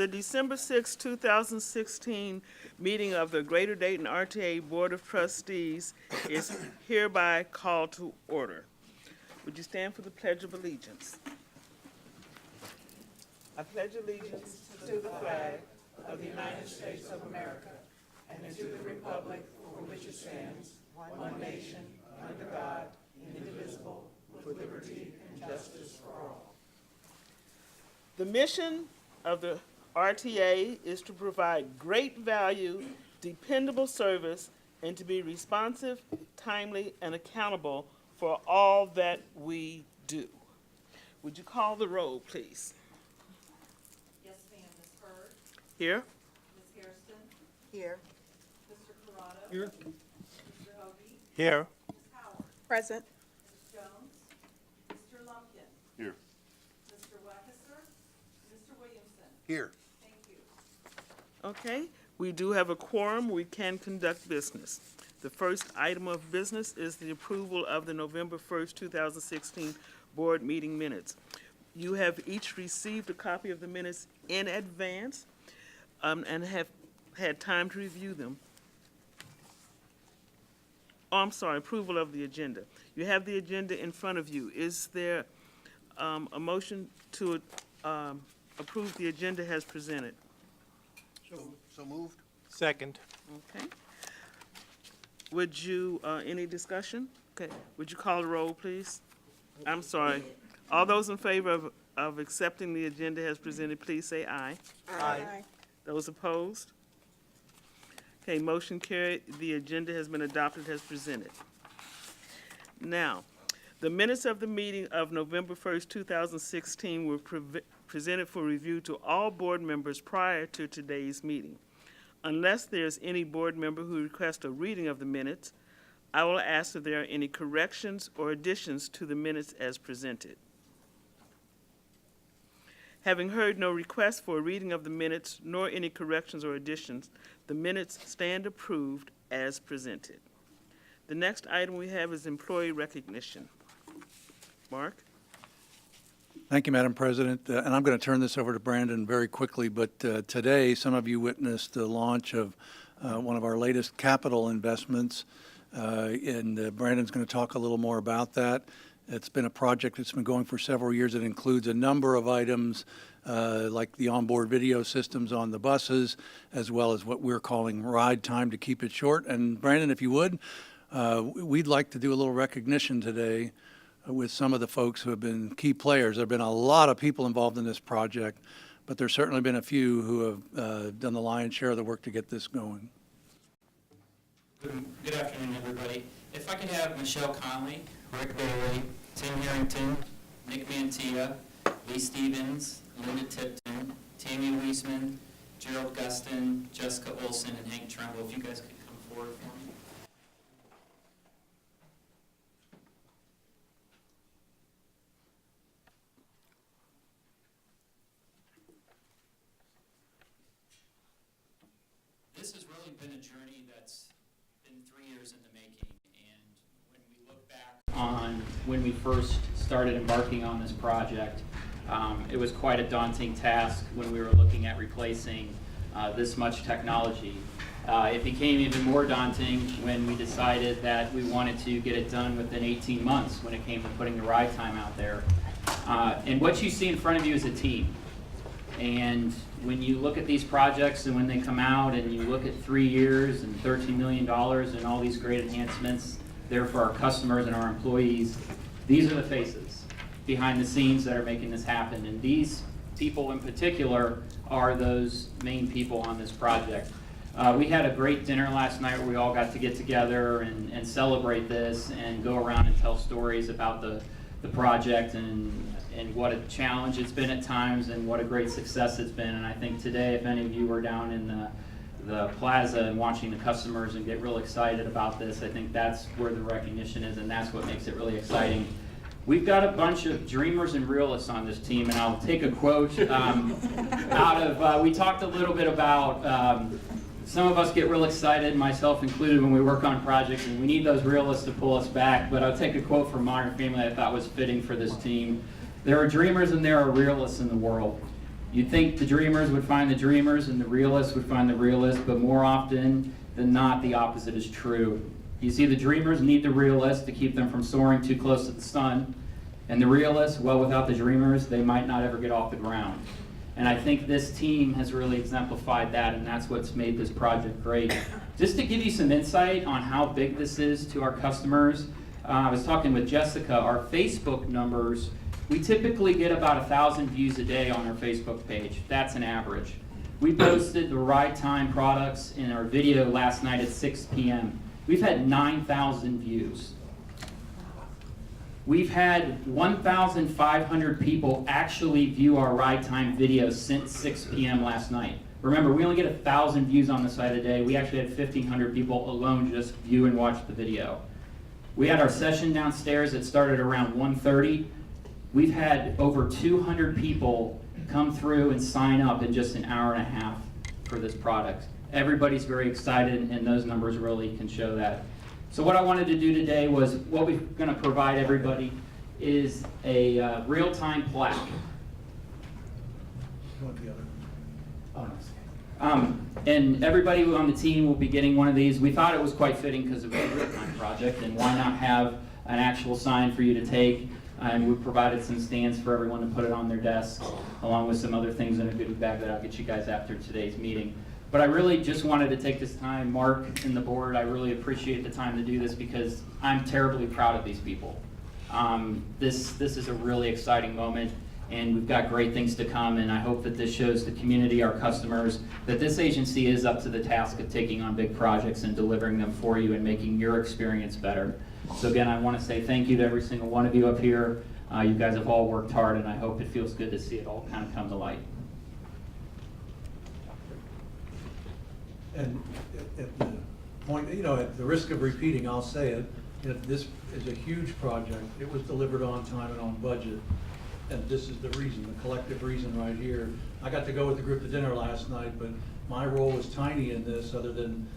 The December 6, 2016 meeting of the Greater Dayton RTA Board of Trustees is hereby called to order. Would you stand for the Pledge of Allegiance? I pledge allegiance to the flag of the United States of America and to the republic for which it stands, one nation, under God, indivisible, with liberty and justice for all. The mission of the RTA is to provide great value, dependable service, and to be responsive, timely, and accountable for all that we do. Would you call the roll, please? Yes, ma'am. Ms. Byrd? Here. Ms. Hairston? Here. Mr. Corrado? Here. Mr. Hoagie? Here. Ms. Howard? Present. Ms. Jones? Mr. Lumpkin? Here. Mr. Wackeser? Mr. Williamson? Here. Thank you. Okay, we do have a quorum. We can conduct business. The first item of business is the approval of the November 1st, 2016 board meeting minutes. You have each received a copy of the minutes in advance and have had time to review them. Oh, I'm sorry, approval of the agenda. You have the agenda in front of you. Is there a motion to approve the agenda as presented? So moved. Second. Okay. Would you, any discussion? Okay, would you call the roll, please? I'm sorry. All those in favor of accepting the agenda as presented, please say aye. Aye. Those opposed? Okay, motion carried. The agenda has been adopted as presented. Now, the minutes of the meeting of November 1st, 2016 were presented for review to all board members prior to today's meeting. Unless there's any board member who requests a reading of the minutes, I will ask if there are any corrections or additions to the minutes as presented. Having heard no request for a reading of the minutes, nor any corrections or additions, the minutes stand approved as presented. The next item we have is employee recognition. Mark? Thank you, Madam President. And I'm going to turn this over to Brandon very quickly, but today some of you witnessed the launch of one of our latest capital investments, and Brandon's going to talk a little more about that. It's been a project that's been going for several years. It includes a number of items like the onboard video systems on the buses, as well as what we're calling ride time to keep it short. And Brandon, if you would, we'd like to do a little recognition today with some of the folks who have been key players. There have been a lot of people involved in this project, but there's certainly been a few who have done the lion's share of the work to get this going. Good afternoon, everybody. If I could have Michelle Conley, Rick Bailey, Tim Harrington, Nick Mantilla, Lee Stevens, Linda Tipton, Tammy Weisman, Gerald Gustin, Jessica Olson, and Hank Trumbull, if you guys could come forward for me. This has really been a journey that's been 3 years in the making, and when we look back on when we first started embarking on this project, it was quite a daunting task when we were looking at replacing this much technology. It became even more daunting when we decided that we wanted to get it done within 18 months when it came to putting the ride time out there. And what you see in front of you is a team. And when you look at these projects and when they come out and you look at 3 years and $13 million and all these great enhancements there for our customers and our employees, these are the faces behind the scenes that are making this happen. And these people in particular are those main people on this project. We had a great dinner last night where we all got to get together and celebrate this and go around and tell stories about the project and what a challenge it's been at times and what a great success it's been. And I think today, if any of you were down in the plaza and watching the customers and get real excited about this, I think that's where the recognition is, and that's what makes it really exciting. We've got a bunch of dreamers and realists on this team, and I'll take a quote out of, we talked a little bit about some of us get real excited, myself included, when we work on projects, and we need those realists to pull us back. But I'll take a quote from Modern Family I thought was fitting for this team. There are dreamers and there are realists in the world. You'd think the dreamers would find the dreamers and the realists would find the realists, but more often than not, the opposite is true. You see, the dreamers need the realists to keep them from soaring too close to the sun, and the realists, well, without the dreamers, they might not ever get off the ground. And I think this team has really exemplified that, and that's what's made this project great. Just to give you some insight on how big this is to our customers, I was talking with Jessica, our Facebook numbers, we typically get about 1,000 views a day on our Facebook page. That's an average. We posted the Ride Time products in our video last night at 6 p.m. We've had 9,000 views. We've had 1,500 people actually view our Ride Time video since 6 p.m. last night. Remember, we only get 1,000 views on the site a day. We actually had 1,500 people alone just view and watch the video. We had our session downstairs that started around 1:30. We've had over 200 people come through and sign up in just an hour and a half for this product. Everybody's very excited, and those numbers really can show that. So what I wanted to do today was, what we're going to provide everybody is a real-time plaque. And everybody on the team will be getting one of these. We thought it was quite fitting because it was a real-time project, and why not have an actual sign for you to take? And we provided some stands for everyone to put it on their desk, along with some other things in a goodie bag that I'll get you guys after today's meeting. But I really just wanted to take this time, Mark and the board, I really appreciate the time to do this because I'm terribly proud of these people. This is a really exciting moment, and we've got great things to come, and I hope that this shows the community, our customers, that this agency is up to the task of taking on big projects and delivering them for you and making your experience better. So again, I want to say thank you to every single one of you up here. You guys have all worked hard, and I hope it feels good to see it all kind of come to light. And at the point, at the risk of repeating, I'll say it, this is a huge project. It was delivered on time and on budget. And this is the reason, the collective reason right here. I got to go with the group to dinner last night, but my role was tiny in this, other than,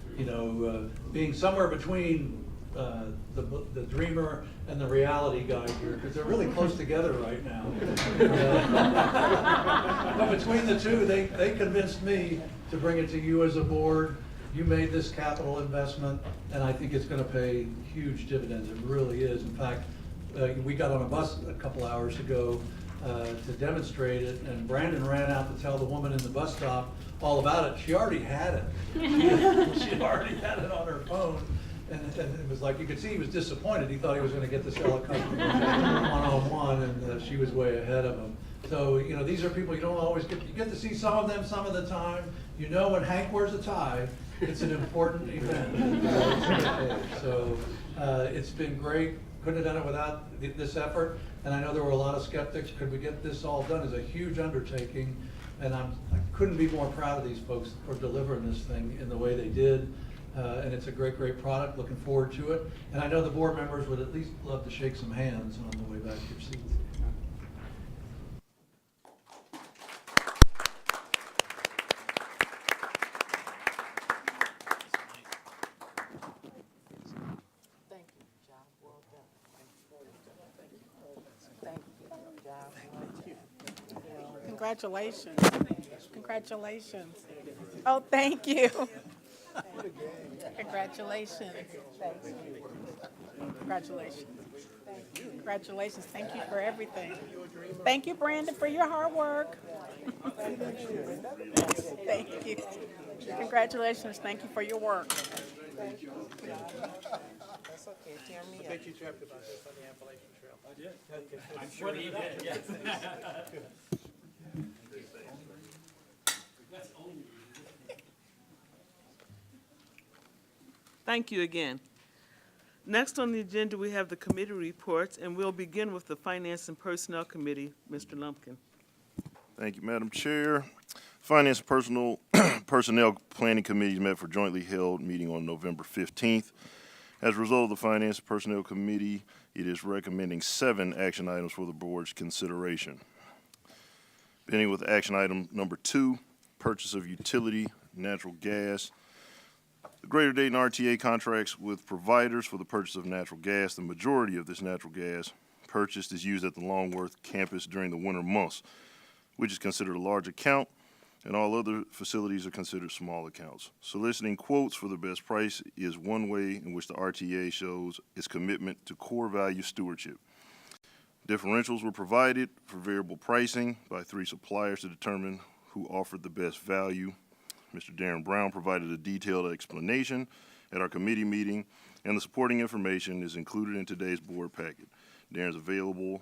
being somewhere between the dreamer and the reality guy here, because they're really close together right now. But between the two, they convinced me to bring it to you as a board. You made this capital investment, and I think it's going to pay huge dividends. It really is. In fact, we got on a bus a couple hours ago to demonstrate it, and Brandon ran out to tell the woman in the bus stop all about it. She already had it. She already had it on her phone. And it was like, you could see he was disappointed. He thought he was going to get to sell a customer one-on-one, and she was way ahead of him. So, these are people you don't always you get to see some of them some of the time. When Hank wears a tie, it's an important event. So it's been great. Couldn't have done it without this effort. And I know there were a lot of skeptics. Could we get this all done? It's a huge undertaking. And I couldn't be more proud of these folks for delivering this thing in the way they did. And it's a great, great product. Looking forward to it. And I know the board members would at least love to shake some hands on the way back to your seats. Thank you, John. Well done. Thank you, John. Thank you. Congratulations. Congratulations. Oh, thank you. Congratulations. Congratulations. Congratulations. Thank you for everything. Thank you, Brandon, for your hard work. Thank you. Congratulations. Thank you for your work. That's okay. Tear me up. I bet you talked about this on the Appalachian Trail. I did. I'm sure he did, yes. Thank you again. Next on the agenda, we have the committee reports, and we'll begin with the Finance and Personnel Committee. Mr. Lumpkin. Thank you, Madam Chair. Finance and Personnel Planning Committees met for jointly held meeting on November 15th. As a result of the Finance and Personnel Committee, it is recommending 7 action items for the board's consideration. Beginning with action item number 2, purchase of utility natural gas. The Greater Dayton RTA contracts with providers for the purchase of natural gas. The majority of this natural gas purchased is used at the Longworth campus during the winter months. which is considered a large account, and all other facilities are considered small accounts. Soliciting quotes for the best price is one way in which the RTA shows its commitment to core value stewardship. Differentials were provided for variable pricing by 3 suppliers to determine who offered the best value. Mr. Darren Brown provided a detailed explanation at our committee meeting, and the supporting information is included in today's board packet. Darren's available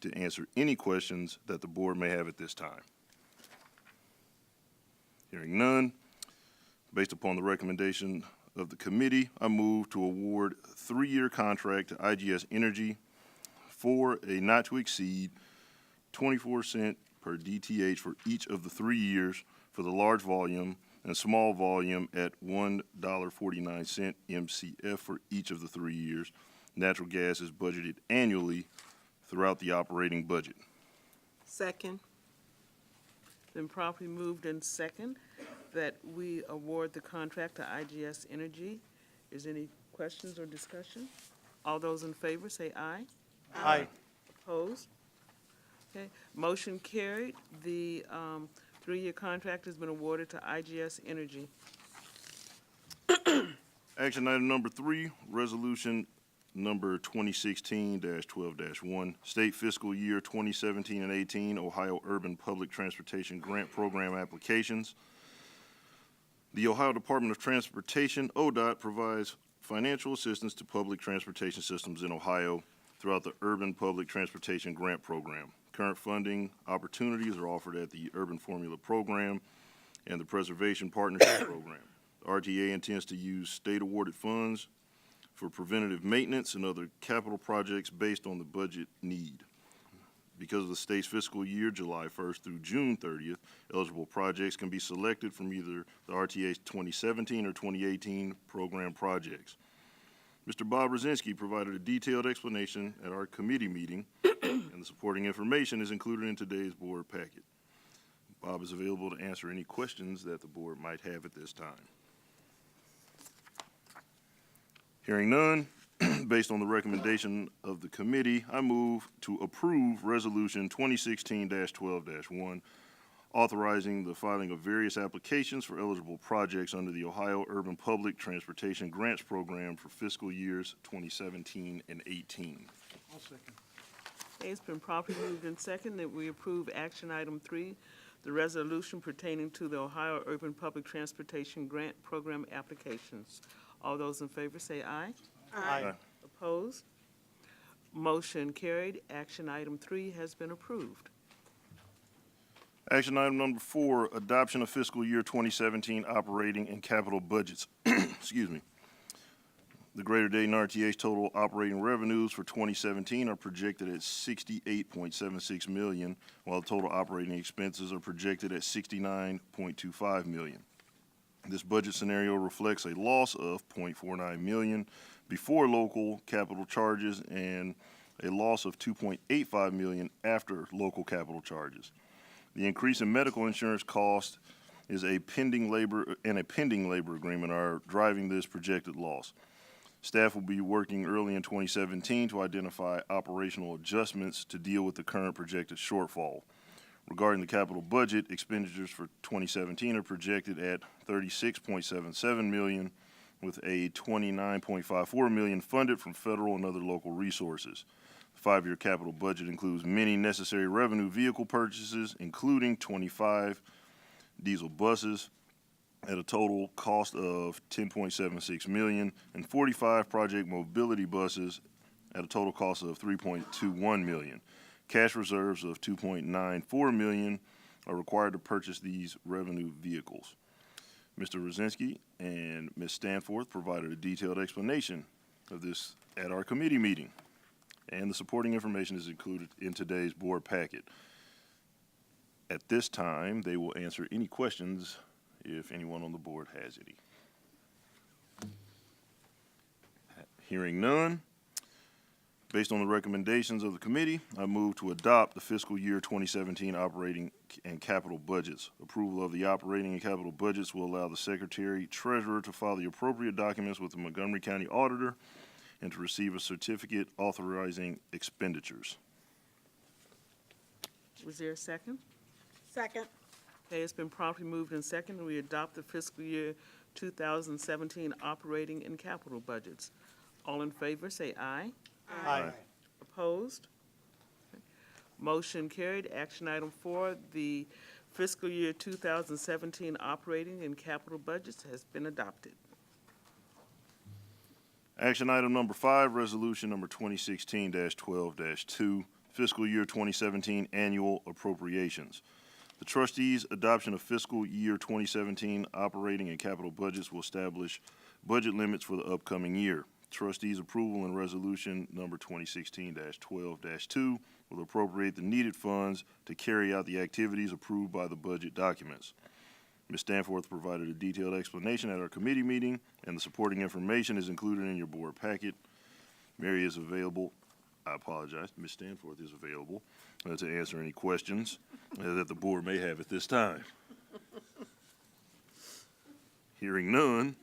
to answer any questions that the board may have at this time. Hearing none, based upon the recommendation of the committee, I move to award a 3-year contract to IGS Energy for a not to exceed 24 cents per DTH for each of the 3 years for the large volume and small volume at $1.49 MCF for each of the 3 years. Natural gas is budgeted annually throughout the operating budget. Second. Been properly moved in second that we award the contract to IGS Energy. Is any questions or discussion? All those in favor say aye. Aye. Opposed? Okay, motion carried. The 3-year contract has been awarded to IGS Energy. Action item number 3, resolution number 2016-12-1, state fiscal year 2017 and 18 Ohio Urban Public Transportation Grant Program applications. The Ohio Department of Transportation, ODOT, provides financial assistance to public transportation systems in Ohio throughout the Urban Public Transportation Grant Program. Current funding opportunities are offered at the Urban Formula Program and the Preservation Partnership Program. The RTA intends to use state-awarded funds for preventative maintenance and other capital projects based on the budget need. Because of the state's fiscal year, July 1st through June 30th, eligible projects can be selected from either the RTA's 2017 or 2018 program projects. Mr. Bob Rosinski provided a detailed explanation at our committee meeting, and the supporting information is included in today's board packet. Bob is available to answer any questions that the board might have at this time. Hearing none, based on the recommendation of the committee, I move to approve Resolution 2016-12-1, authorizing the filing of various applications for eligible projects under the Ohio Urban Public Transportation Grants Program for fiscal years 2017 and 18. I'll second. Okay, it's been properly moved in second that we approve action item 3, the resolution pertaining to the Ohio Urban Public Transportation Grant Program applications. All those in favor say aye. Aye. Opposed? Motion carried. Action item 3 has been approved. Action item number 4, adoption of fiscal year 2017 operating and capital budgets. Excuse me. The Greater Dayton RTA's total operating revenues for 2017 are projected at $68.76 million, while the total operating expenses are projected at $69.25 million. This budget scenario reflects a loss of $0.49 million before local capital charges and a loss of $2.85 million after local capital charges. The increase in medical insurance cost is a pending labor agreement are driving this projected loss. Staff will be working early in 2017 to identify operational adjustments to deal with the current projected shortfall. Regarding the capital budget, expenditures for 2017 are projected at $36.77 million, with a $29.54 million funded from federal and other local resources. The 5-year capital budget includes many necessary revenue vehicle purchases, including 25 diesel buses at a total cost of $10.76 million and 45 project mobility buses at a total cost of $3.21 million. Cash reserves of $2.94 million are required to purchase these revenue vehicles. Mr. Rosinski and Ms. Stanforth provided a detailed explanation of this at our committee meeting, and the supporting information is included in today's board packet. At this time, they will answer any questions if anyone on the board has any. Hearing none, based on the recommendations of the committee, I move to adopt the fiscal year 2017 operating and capital budgets. Approval of the operating and capital budgets will allow the Secretary Treasurer to file the appropriate documents with the Montgomery County Auditor and to receive a certificate authorizing expenditures. Was there a second? Second. Okay, it's been properly moved and seconded. We adopt the fiscal year 2017 operating and capital budgets. All in favor, say aye. Aye. Opposed? Motion carried. Action item 4, the fiscal year 2017 operating and capital budgets has been adopted. Action item number 5, resolution number 2016-12-2, fiscal year 2017 annual appropriations. The trustees' adoption of fiscal year 2017 operating and capital budgets will establish budget limits for the upcoming year. Trustees' approval and resolution number 2016-12-2 will appropriate the needed funds to carry out the activities approved by the budget documents. Ms. Danforth provided a detailed explanation at our committee meeting, and the supporting information is included in your board packet. Mary is available. I apologize. Ms. Danforth is available to answer any questions that the board may have at this time. Hearing none,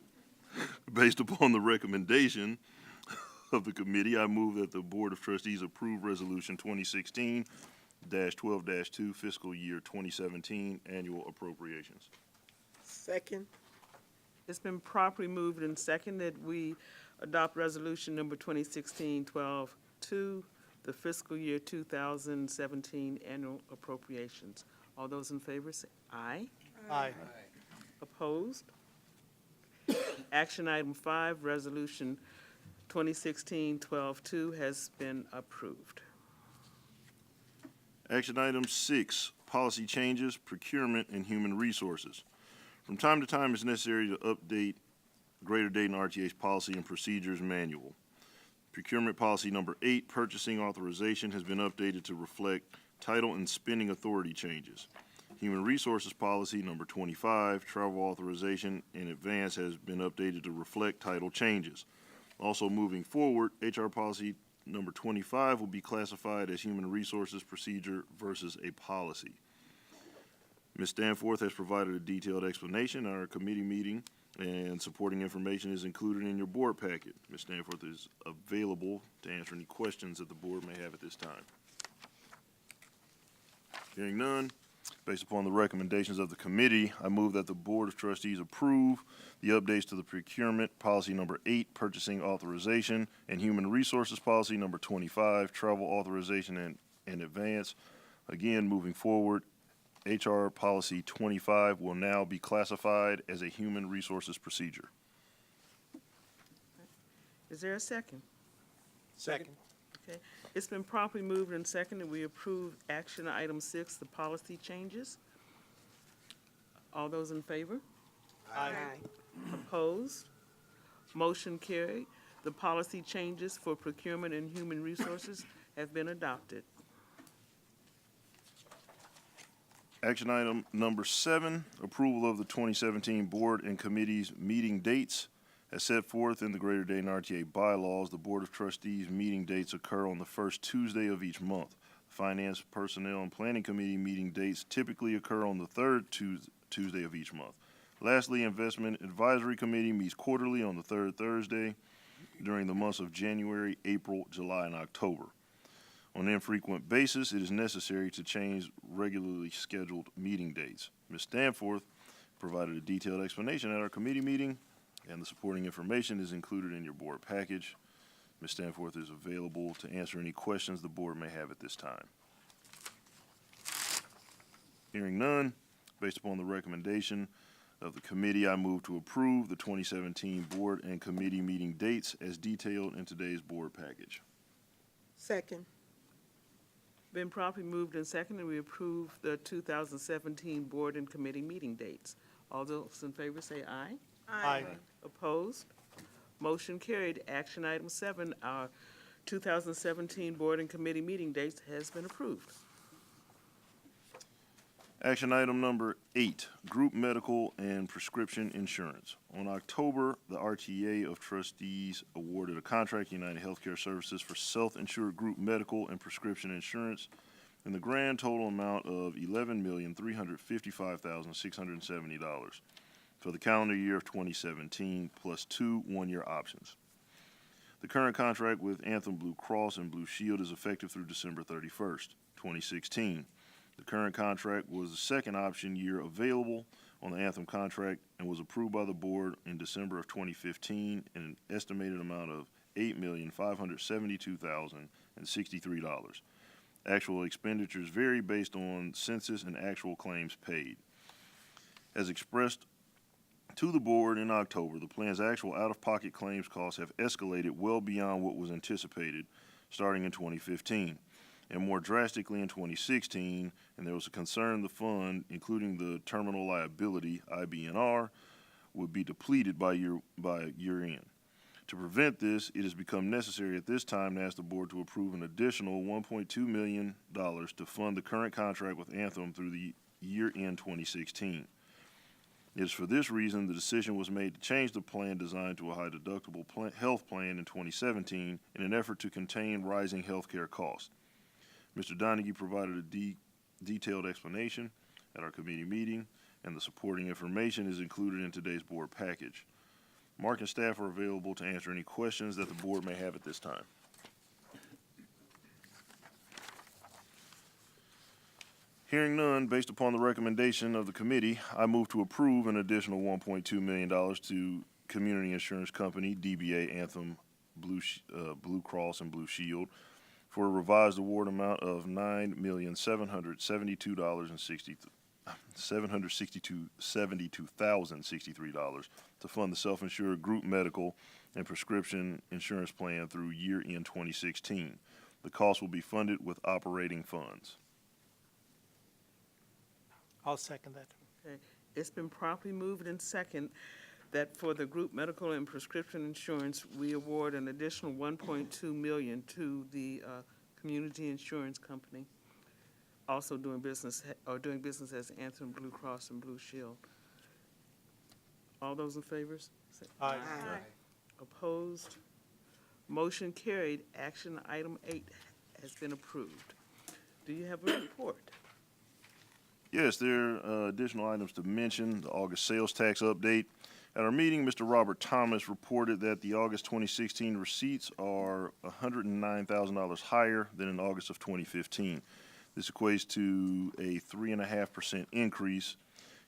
based upon the recommendation of the committee, I move that the Board of Trustees approve Resolution 2016-12-2 fiscal year 2017 annual appropriations. Second. It's been properly moved and seconded. We adopt resolution number 2016-12-2, the fiscal year 2017 annual appropriations. All those in favor say aye. Aye. Opposed? Action item 5, resolution 2016-12-2 has been approved. Action item 6, policy changes, procurement, and human resources. From time to time, it's necessary to update Greater Dayton RTA's policy and procedures manual. Procurement policy number 8, purchasing authorization, has been updated to reflect title and spending authority changes. Human resources policy number 25, travel authorization in advance, has been updated to reflect title changes. Also moving forward, HR policy number 25 will be classified as human resources procedure versus a policy. Ms. Danforth has provided a detailed explanation at our committee meeting, and supporting information is included in your board packet. Ms. Danforth is available to answer any questions that the board may have at this time. Hearing none, based upon the recommendations of the committee, I move that the Board of Trustees approve the updates to the procurement policy number 8, purchasing authorization, and human resources policy number 25, travel authorization in advance. Again, moving forward, HR policy 25 will now be classified as a human resources procedure. Is there a second? Second. Okay. It's been properly moved and seconded. We approve action item 6, the policy changes. All those in favor? Aye. Opposed? Motion carried. The policy changes for procurement and human resources have been adopted. Action item number 7, approval of the 2017 board and committees meeting dates. As set forth in the Greater Dayton RTA bylaws, the Board of Trustees meeting dates occur on the first Tuesday of each month. Finance, Personnel, and Planning Committee meeting dates typically occur on the third Tuesday of each month. Lastly, Investment Advisory Committee meets quarterly on the third Thursday during the months of January, April, July, and October. On an infrequent basis, it is necessary to change regularly scheduled meeting dates. Ms. Danforth provided a detailed explanation at our committee meeting, and the supporting information is included in your board package. Ms. Danforth is available to answer any questions the board may have at this time. Hearing none, based upon the recommendation of the committee, I move to approve the 2017 board and committee meeting dates as detailed in today's board package. Second. Been properly moved and seconded. We approve the 2017 board and committee meeting dates. All those in favor say aye. Aye. Opposed? Motion carried. Action item 7, our 2017 board and committee meeting dates has been approved. Action item number 8, group medical and prescription insurance. On October, the RTA of Trustees awarded a contract to United Healthcare Services for self-insured group medical and prescription insurance in the grand total amount of $11,355,670 for the calendar year of 2017, plus 2 one-year options. The current contract with Anthem Blue Cross and Blue Shield is effective through December 31st, 2016. The current contract was the second option year available on the Anthem contract and was approved by the board in December of 2015 in an estimated amount of $8,572,063. Actual expenditures vary based on census and actual claims paid. As expressed to the board in October, the plan's actual out-of-pocket claims costs have escalated well beyond what was anticipated starting in 2015, and more drastically in 2016, and there was a concern the fund, including the terminal liability, IBNR, would be depleted by year end. To prevent this, it has become necessary at this time to ask the board to approve an additional $1.2 million to fund the current contract with Anthem through the year end 2016. It is for this reason the decision was made to change the plan design to a high deductible health plan in 2017 in an effort to contain rising health care costs. Mr. Donaghy provided a detailed explanation at our committee meeting, and the supporting information is included in today's board package. Mark and staff are available to answer any questions that the board may have at this time. Hearing none, based upon the recommendation of the committee, I move to approve an additional $1.2 million to Community Insurance Company, DBA Anthem Blue Cross and Blue Shield, for a revised award amount of $9,762,063 to fund the self-insured group medical and prescription insurance plan through year-end 2016. The cost will be funded with operating funds. I'll second that. Okay. It's been properly moved and second that for the group medical and prescription insurance, we award an additional $1.2 million to the Community Insurance Company, also doing business as Anthem Blue Cross and Blue Shield. All those in favor? Say Aye. opposed? Motion carried. Action item 8 has been approved. Do you have a report? Yes, there are additional items to mention. The August sales tax update. At our meeting, Mr. Robert Thomas reported that the August 2016 receipts are $109,000 higher than in August of 2015. This equates to a 3.5% increase.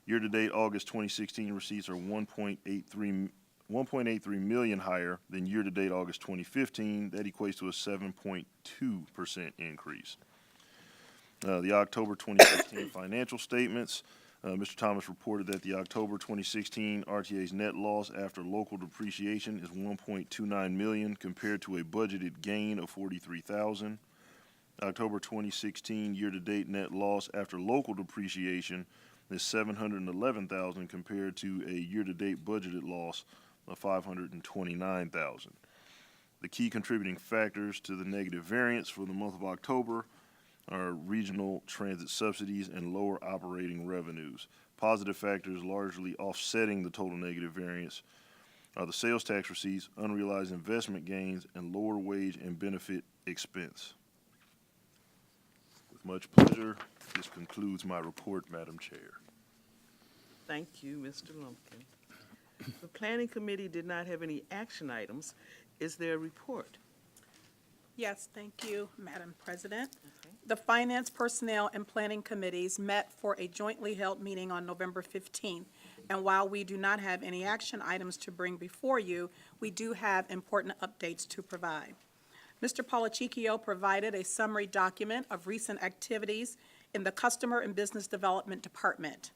Year-to-date August 2016 receipts are $1.83 million higher than year-to-date August 2015. That equates to a 7.2% increase. The October 2016 financial statements, Mr. Thomas reported that the October 2016 RTA's net loss after local depreciation is $1.29 million compared to a budgeted gain of $43,000. October 2016 year-to-date net loss after local depreciation is $711,000 compared to a year-to-date budgeted loss of $529,000. The key contributing factors to the negative variance for the month of October are regional transit subsidies and lower operating revenues. Positive factors largely offsetting the total negative variance are the sales tax receipts, unrealized investment gains, and lower wage and benefit expense. With much pleasure, this concludes my report, Madam Chair. Thank you, Mr. Lumpkin. The Planning Committee did not have any action items. Is there a report? Yes, thank you, Madam President. The Finance, Personnel, and Planning Committees met for a jointly held meeting on November 15th. And while we do not have any action items to bring before you, we do have important updates to provide. Mr. Polachicchio provided a summary document of recent activities in the Customer and Business Development Department.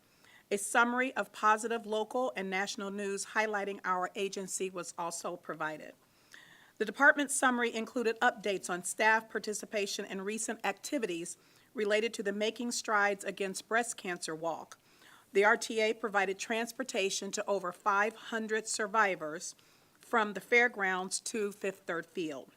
A summary of positive local and national news highlighting our agency was also provided. The department's summary included updates on staff participation in recent activities related to the Making Strides Against Breast Cancer Walk. The RTA provided transportation to over 500 survivors from the fairgrounds to Fifth Third Field.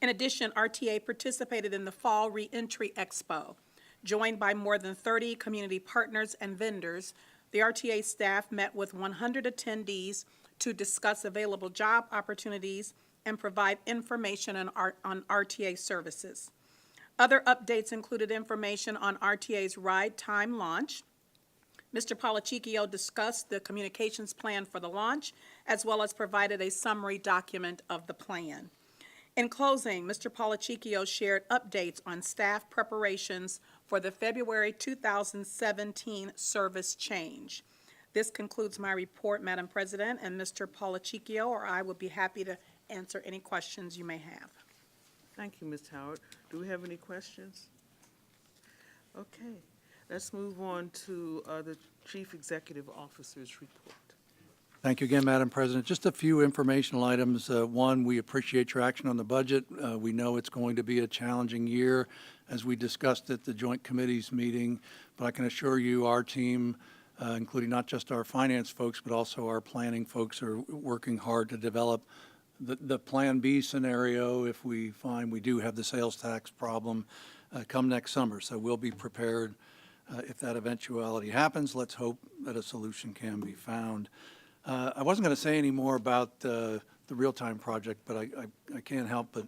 In addition, RTA participated in the Fall Reentry Expo. Joined by more than 30 community partners and vendors, the RTA staff met with 100 attendees to discuss available job opportunities and provide information on RTA services. Other updates included information on RTA's ride time launch. Mr. Polachicchio discussed the communications plan for the launch, as well as provided a summary document of the plan. In closing, Mr. Polachicchio shared updates on staff preparations for the February 2017 service change. This concludes my report, Madam President, and Mr. Polachicchio or I will be happy to answer any questions you may have. Thank you, Ms. Howard. Do we have any questions? Okay, let's move on to the Chief Executive Officer's report. Thank you again, Madam President. Just a few informational items. One, we appreciate your action on the budget. We know it's going to be a challenging year, as we discussed at the Joint Committees meeting, but I can assure you our team, including not just our finance folks, but also our planning folks, are working hard to develop the Plan B scenario if we find we do have the sales tax problem come next summer. So we'll be prepared if that eventuality happens. Let's hope that a solution can be found. I wasn't going to say any more about the real-time project, but I can't help but,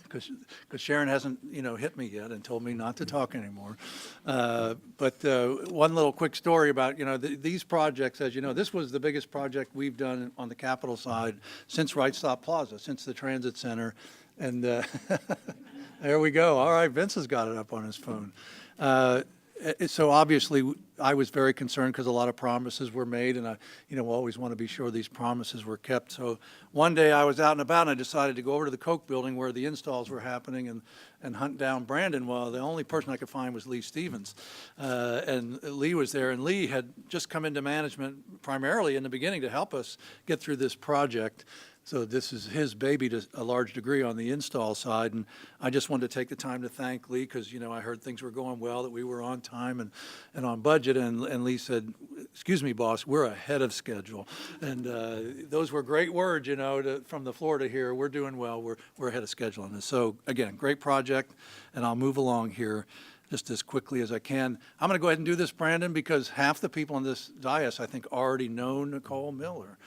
because Sharon hasn't, hit me yet and told me not to talk anymore. But one little quick story about, these projects, as you know, this was the biggest project we've done on the Capitol side since Right Stop Plaza, since the Transit Center. And there we go. All right, Vince has got it up on his phone. So obviously, I was very concerned because a lot of promises were made, and I, always want to be sure these promises were kept. So one day I was out and about, and I decided to go over to the Coke building where the installs were happening and hunt down Brandon. Well, the only person I could find was Lee Stevens, and Lee was there. And Lee had just come into management primarily in the beginning to help us get through this project. So this is his baby to a large degree on the install side, and I just wanted to take the time to thank Lee because, I heard things were going well, that we were on time and on budget, and Lee said, "Excuse me, boss, we're ahead of schedule." And those were great words, from the floor to hear. We're doing well. We're ahead of schedule on this. So again, great project, and I'll move along here just as quickly as I can. I'm going to go ahead and do this, Brandon, because half the people on this dais, I think, already know Nicole Miller.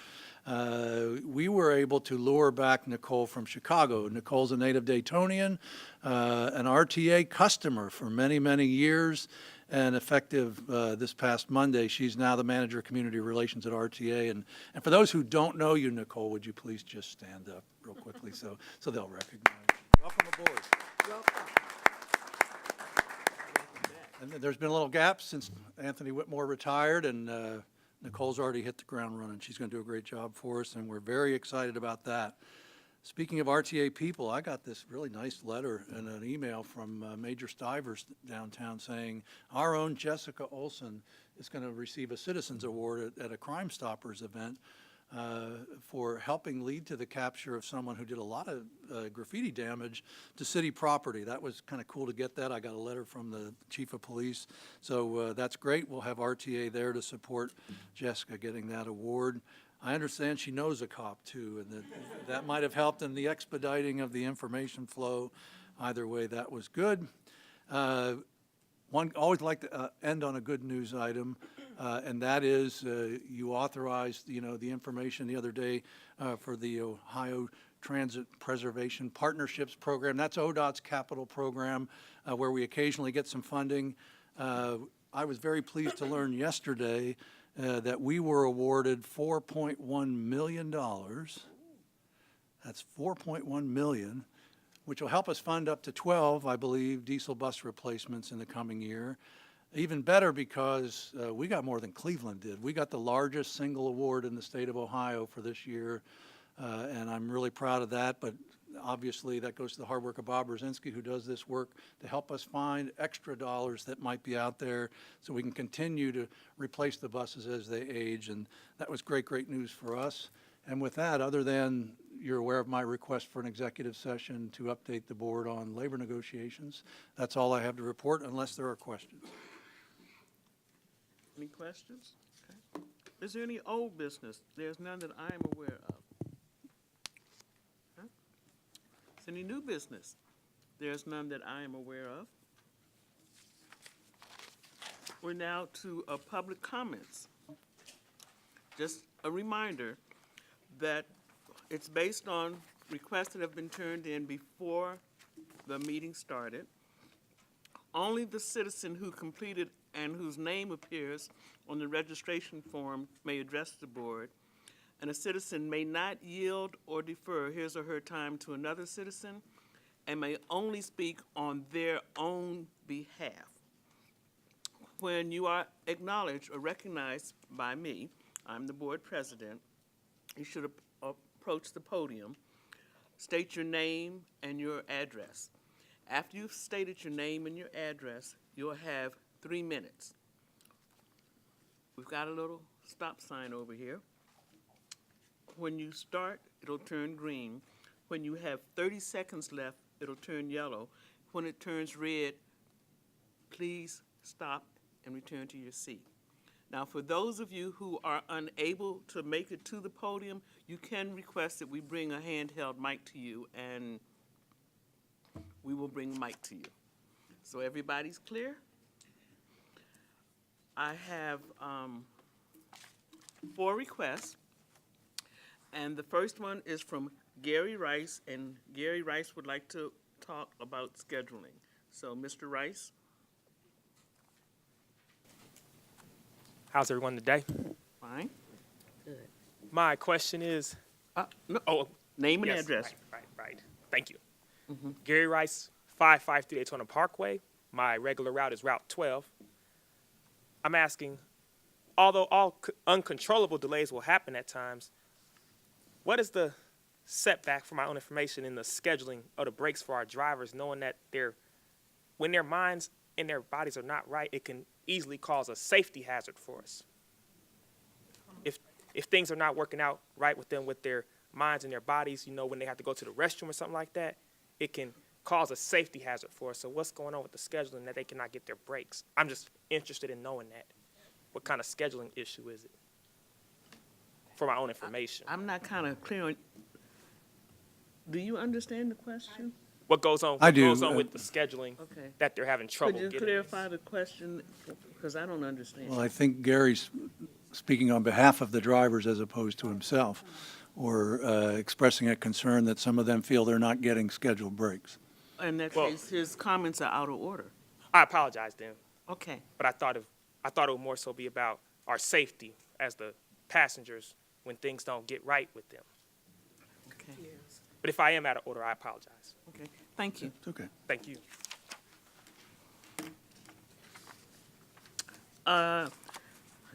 We were able to lure back Nicole from Chicago. Nicole's a native Daytonian, an RTA customer for many, many years, and effective this past Monday, she's now the manager of community relations at RTA. And for those who don't know you, Nicole, would you please just stand up real quickly so they'll recognize you. Welcome aboard. Welcome. And there's been a little gap since Anthony Whitmore retired, and Nicole's already hit the ground running. She's going to do a great job for us, and we're very excited about that. Speaking of RTA people, I got this really nice letter and an email from Major Stivers downtown saying our own Jessica Olson is going to receive a Citizens Award at a Crime Stoppers event for helping lead to the capture of someone who did a lot of graffiti damage to city property. That was kind of cool to get that. I got a letter from the chief of police. So that's great. We'll have RTA there to support Jessica getting that award. I understand she knows a cop too, and that might have helped in the expediting of the information flow. Either way, that was good. One always like to end on a good news item. And that is you authorized, the information the other day for the Ohio Transit Preservation Partnerships Program. That's ODOT's capital program where we occasionally get some funding. I was very pleased to learn yesterday that we were awarded $4.1 million. That's $4.1 million, which will help us fund up to 12, I believe, diesel bus replacements in the coming year. Even better because we got more than Cleveland did. We got the largest single award in the state of Ohio for this year, and I'm really proud of that. But obviously that goes to the hard work of Bob Brzezinski, who does this work to help us find extra dollars that might be out there so we can continue to replace the buses as they age. And that was great news for us. And with that, other than you're aware of my request for an executive session to update the board on labor negotiations, that's all I have to report unless there are questions. Any questions? Okay. Is there any old business? There's none that I am aware of. Huh? Is there any new business? There's none that I am aware of. We're now to public comments. Just a reminder that it's based on requests that have been turned in before the meeting started. Only the citizen who completed and whose name appears on the registration form may address the board, and a citizen may not yield or defer his or her time to another citizen and may only speak on their own behalf. When you are acknowledged or recognized by me, I'm the board president, you should approach the podium, state your name and your address. After you've stated your name and your address, you'll have 3 minutes. We've got a little stop sign over here. When you start, it'll turn green. When you have 30 seconds left, it'll turn yellow. When it turns red, please stop and return to your seat. Now, for those of you who are unable to make it to the podium, you can request that we bring a handheld mic to you, and we will bring a mic to you. So everybody's clear? I have 4 requests, and the first one is from Gary Rice, and Gary Rice would like to talk about scheduling. So, Mr. Rice? How's everyone today? Fine. My question is, Name and yes, address. Right. Thank you. Gary Rice, 553 Daytona Parkway. My regular route is Route 12. I'm asking, although all uncontrollable delays will happen at times, what is the setback, for my own information, in the scheduling of the breaks for our drivers, knowing that when their minds and their bodies are not right, it can easily cause a safety hazard for us. If things are not working out right with them, with their minds and their bodies, when they have to go to the restroom or something like that, it can cause a safety hazard for us. So what's going on with the scheduling that they cannot get their breaks? I'm just interested in knowing that. What kind of scheduling issue is it? For my own information. I'm not kind of clear on, do you understand the question? What goes on? I What do, goes on with the scheduling Okay. that they're having trouble Could you getting? clarify the question, because I don't understand. Well, I think Gary's speaking on behalf of the drivers as opposed to himself, or expressing a concern that some of them feel they're not getting scheduled breaks. In that Well- case, his comments are out of order. I apologize then, Okay. but I thought it would more so be about our safety as the passengers when things don't get right with them. Okay. But if I am out of order, I apologize. Okay. Thank you. It's okay. Thank you.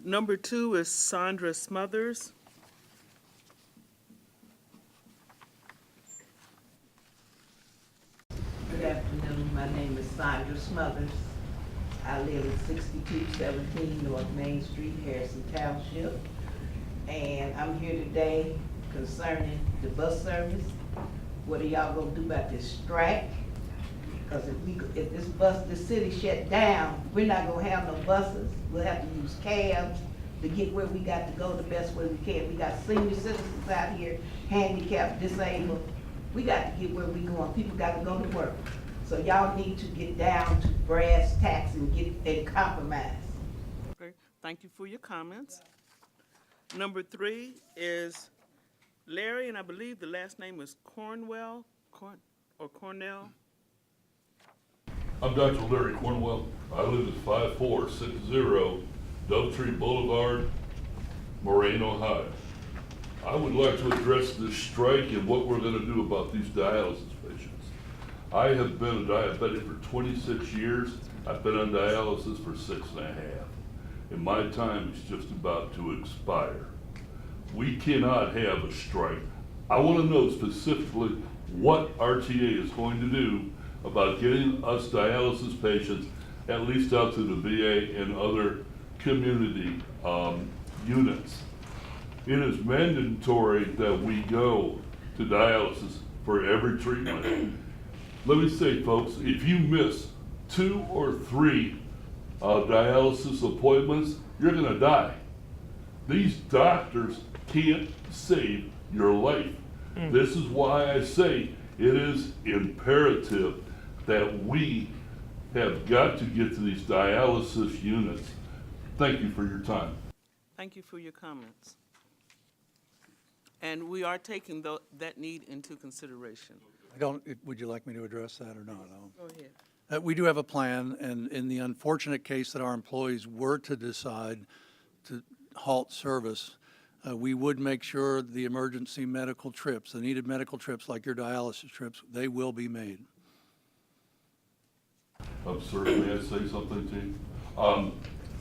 Number 2 is Sandra Smothers. Good afternoon, my name is Sandra Smothers. I live at 6217 North Main Street, Harrison Township. And I'm here today concerning the bus service. What are y'all gonna do about this strike? Because if this city shut down, we're not gonna have no buses. We'll have to use cabs to get where we got to go the best way we can. We got senior citizens out here, handicapped, disabled. We got to get where we going. People got to go to work. So y'all need to get down to brass tacks and compromise. Okay. Thank you for your comments. Number 3 is Larry, and I believe the last name is Cornell. I'm Dr. Larry Cornwell. I live at 5460 Dovetree Boulevard, Moraine, Ohio. I would like to address this strike and what we're going to do about these dialysis patients. I have been a diabetic for 26 years. I've been on dialysis for 6.5. And my time is just about to expire. We cannot have a strike. I want to know specifically what RTA is going to do about getting us dialysis patients at least out to the VA and other community units. It is mandatory that we go to dialysis for every treatment. Let me say, folks, if you miss 2 or 3 dialysis appointments, you're gonna die. These doctors can't save your life. This is why I say it is imperative that we have got to get to these dialysis units. Thank you for your time. Thank you for your comments. And we are taking that need into consideration. Would you like me to address that or not? Go ahead. We do have a plan, and in the unfortunate case that our employees were to decide to halt service, we would make sure the emergency medical trips, the needed medical trips like your dialysis trips, they will be made. Sir, may I say something to you?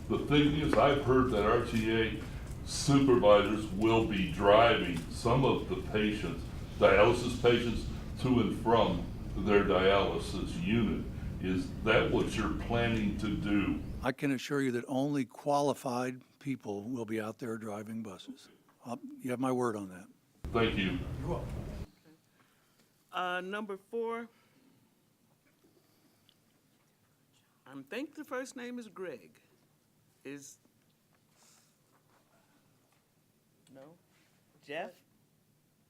The thing is, I've heard that RTA supervisors will be driving some of the patients, dialysis patients, to and from their dialysis unit. Is that what you're planning to do? I can assure you that only qualified people will be out there driving buses. You have my word on that. Thank you. You're welcome. Number 4. I think the first name is Greg. Is, no? Jeff?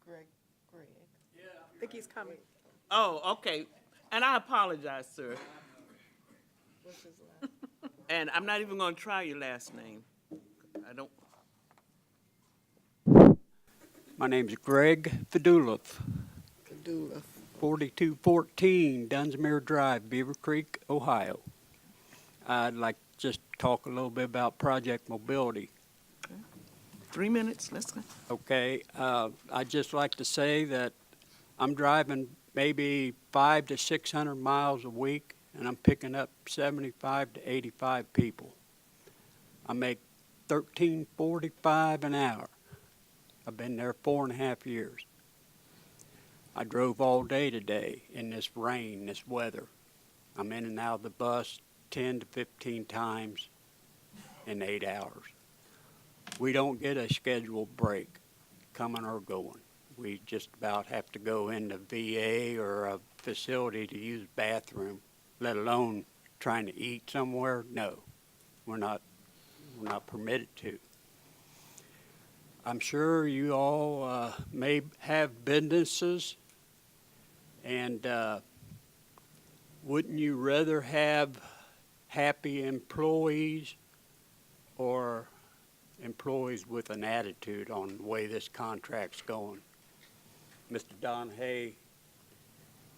Greg. I think he's coming. Oh, okay. And I apologize, sir. What's his last? And I'm not even gonna try your last name. I don't, My name's Greg Fedulov, Kadula. 4214 Dunsmuir Drive, Beaver Creek, Ohio. I'd like to just talk a little bit about Project Mobility. 3 minutes, let's go. Okay, I'd just like to say that I'm driving maybe 500 to 600 miles a week, and I'm picking up 75 to 85 people. I make $13.45 an hour. I've been there 4.5 years. I drove all day today in this rain, this weather. I'm in and out of the bus 10 to 15 times in 8 hours. We don't get a scheduled break, coming or going. We just about have to go into VA or a facility to use bathroom, let alone trying to eat somewhere. No, we're not permitted to. I'm sure you all may have businesses, and wouldn't you rather have happy employees or employees with an attitude on the way this contract's going? Mr. Don Hay,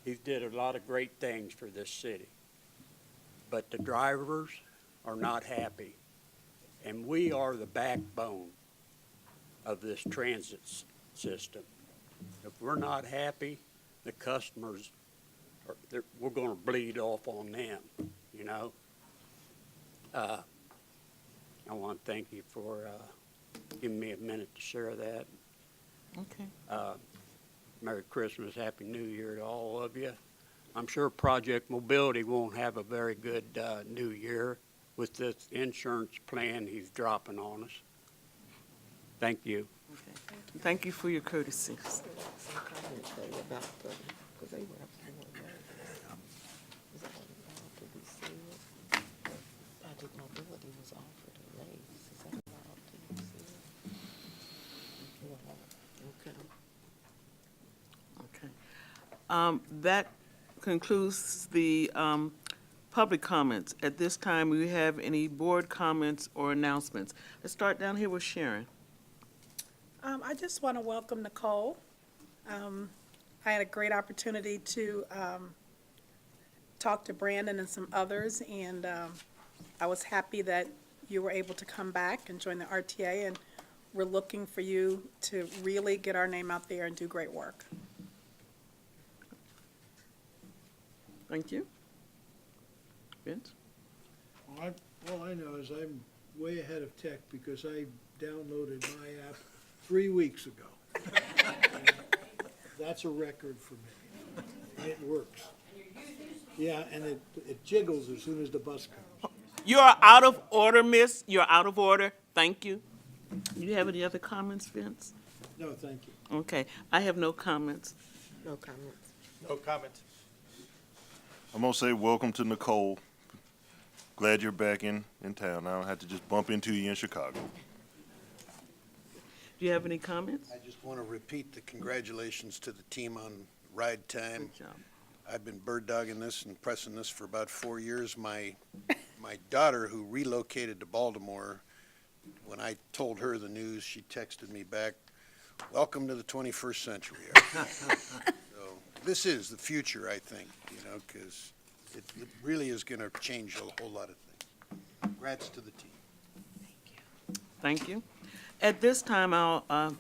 he's did a lot of great things for this city, but the drivers are not happy, and we are the backbone of this transit system. If we're not happy, the customers, we're going to bleed off on them, you know. I want to thank you for giving me a minute to share that. Okay. Merry Christmas, Happy New Year to all of you. I'm sure Project Mobility won't have a very good new year with this insurance plan he's dropping on us. Thank you. Okay. Thank you for your courtesy. Some comments though about the, because they were up for is that allowed to be said? Project Mobility was offered a raise. Is that allowed to be said? Okay. That concludes the public comments. At this time, do we have any board comments or announcements? Let's start down here with Sharon. I just want to welcome Nicole. I had a great opportunity to talk to Brandon and some others, and I was happy that you were able to come back and join the RTA, and we're looking for you to really get our name out there and do great work. Thank you. Vince? All I know is I'm way ahead of tech because I downloaded my app 3 weeks ago. That's a record for me. And it works. Yeah, and it jiggles as soon as the bus comes. You're out of order, miss. You're out of order. Thank you. Do you have any other comments, Vince? No, thank you. Okay. I have no comments. No comments. No comments. I'm gonna say welcome to Nicole. Glad you're back in town. I don't have to just bump into you in Chicago. Do you have any comments? I just want to repeat the congratulations to the team on ride time. Good job. I've been bird dogging this and pressing this for about 4 years. My daughter, who relocated to Baltimore, when I told her the news, she texted me back, "Welcome to the 21st century." So this is the future, I think, you know, because it really is going to change a whole lot of things. Congrats to the team. Thank you. At this time, I'll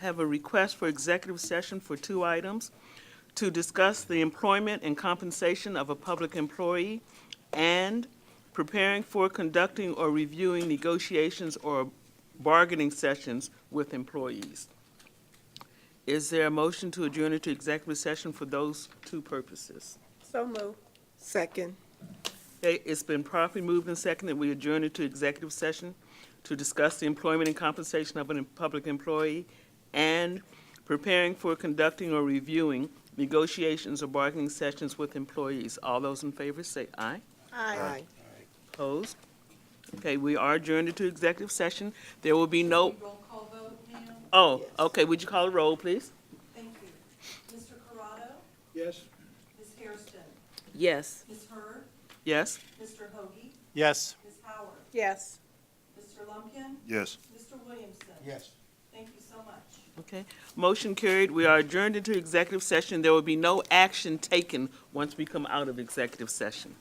have a request for executive session for 2 items: to discuss the employment and compensation of a public employee and preparing for conducting or reviewing negotiations or bargaining sessions with employees. Is there a motion to adjourn into executive session for those 2 purposes? So move. Second. Okay, it's been properly moved and seconded. We adjourn into executive session to discuss the employment and compensation of a public employee and preparing for conducting or reviewing negotiations or bargaining sessions with employees. All those in favor say aye. Aye. Opposed? Okay, we are adjourned into executive session. There will be no, Roll call vote, ma'am. oh, okay, would you call a roll, please? Thank you. Mr. Corrado, Yes? Ms. Hairston, Yes. Ms. Hurd, Yes? Mr. Hoagie, Yes. Ms. Howard, Yes. Mr. Lumpkin, Yes. Mr. Williamson. Yes. Thank you so much. Okay, motion carried. We are adjourned into executive session. There will be no action taken once we come out of executive session.